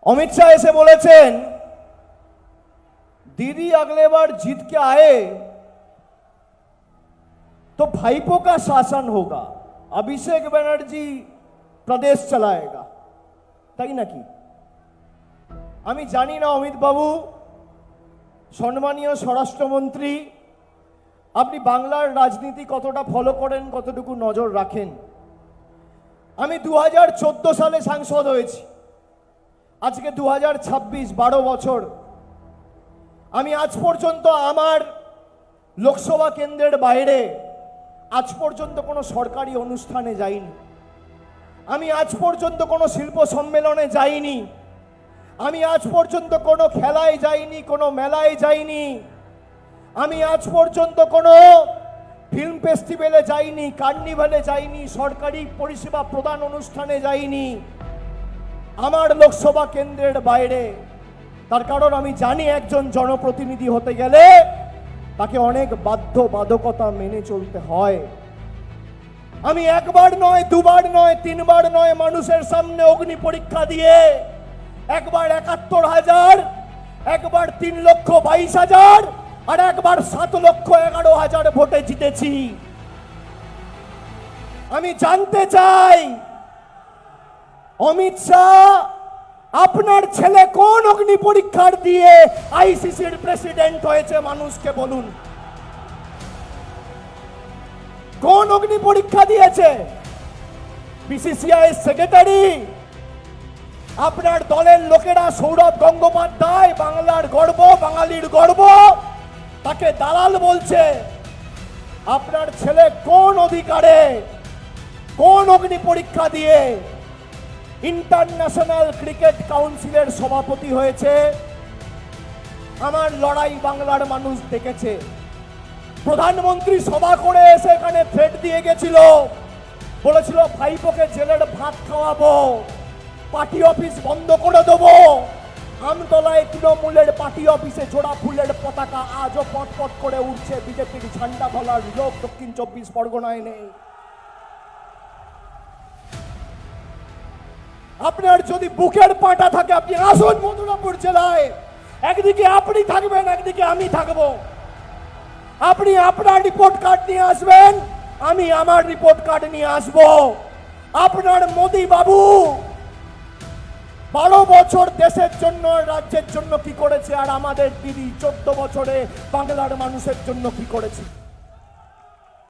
अमित शाह ऐसे बोलेছেন दीदी अगले बार जीत के आए तो भाईपो का शासन होगा, अभिषेक बनर्जी प्रदेश चलाएगा। তাই নাকি? আমি জানি না অমিত বাবু, সম্মানীয় স্বরাষ্ট্রমন্ত্রী, আপনি বাংলার রাজনীতি কতটা ফলো করেন, কতটুকু নজর রাখেন। আমি 2014 সালে সাংসদ হয়েছি, আজকে 2026, 12 বছর। আমি আজ পর্যন্ত আমার লোকসভা কেন্দ্রের বাইরে আজ পর্যন্ত কোনো সরকারি অনুষ্ঠানে যাইনি। আমি আজ পর্যন্ত কোনো শিল্প সম্মেলনে যাইনি। আমি আজ পর্যন্ত কোনো খেলায় যাইনি, কোনো মেলায় যাইনি। আমি আজ পর্যন্ত কোনো ফিল্ম ফেস্টিভ্যালে যাইনি, কার্নিভালে যাইনি, সরকারি পরিষেবা প্রদান অনুষ্ঠানে যাইনি আমার লোকসভা কেন্দ্রের বাইরে। তার কারণ আমি জানি একজন জনপ্রতিনিধি হতে গেলে তাকে অনেক বাধ্যবাধকতা মেনে চলতে হয়। আমি একবার নয়, দুবার নয়, তিনবার নয় মানুষের সামনে অগ্নি পরীক্ষা দিয়ে একবার ৭১,০০০, একবার ৩,২২,০০০ আর একবার ৭,১১,০০০ ভোটে জিতেছি। আমি জানতে চাই অমিত শাহ আপনার ছেলে কোন অগ্নি পরীক্ষার দিয়ে আইসিসির প্রেসিডেন্ট হয়েছে মানুষকে বলুন। কোন অগ্নি পরীক্ষা দিয়েছে? বিসিসিআই সেক্রেটারি, আপনার দলের লোকেরা, সৌরভ গঙ্গোপাধ্যায়, বাংলার গর্ব, বাঙালির গর্ব, তাকে দালাল বলছে। আপনার ছেলে কোন অধিকারে, কোন অগ্নি পরীক্ষা দিয়ে ইন্টারন্যাশনাল ক্রিকেট কাউন্সিলের সভাপতি হয়েছে? আমার লড়াই বাংলার মানুষ দেখেছে। প্রধানমন্ত্রী সভা করে এসে এখানে থ্রেট দিয়ে গেছিল, বলেছিল ভাইপোকে জেলের ভাত খাওয়াবো, পার্টি অফিস বন্ধ করে দেবো। আমতলায় তৃণমূলের পার্টি অফিসে জোড়া ফুলের পতাকা আজও পটপট করে উঠছে, বিজেপির ঝান্ডা ধরার লোক দক্ষিণ ২৪ পরগনায় নেই। আপনার যদি বুকের পাটা থাকে আপনি আসুন মথুরাপুর জেলায়, একদিকে আপনি থাকবেন, একদিকে আমি থাকবো। আপনি আপনার রিপোর্ট কার্ড নিয়ে আসবেন, আমি আমার রিপোর্ট কার্ড নিয়ে আসবো। আপনার মোদি বাবু 12 বছর দেশের জন্য, রাজ্যের জন্য কি করেছে, আর আমাদের দিদি 14 বছরে বাংলার মানুষের জন্য কি করেছে।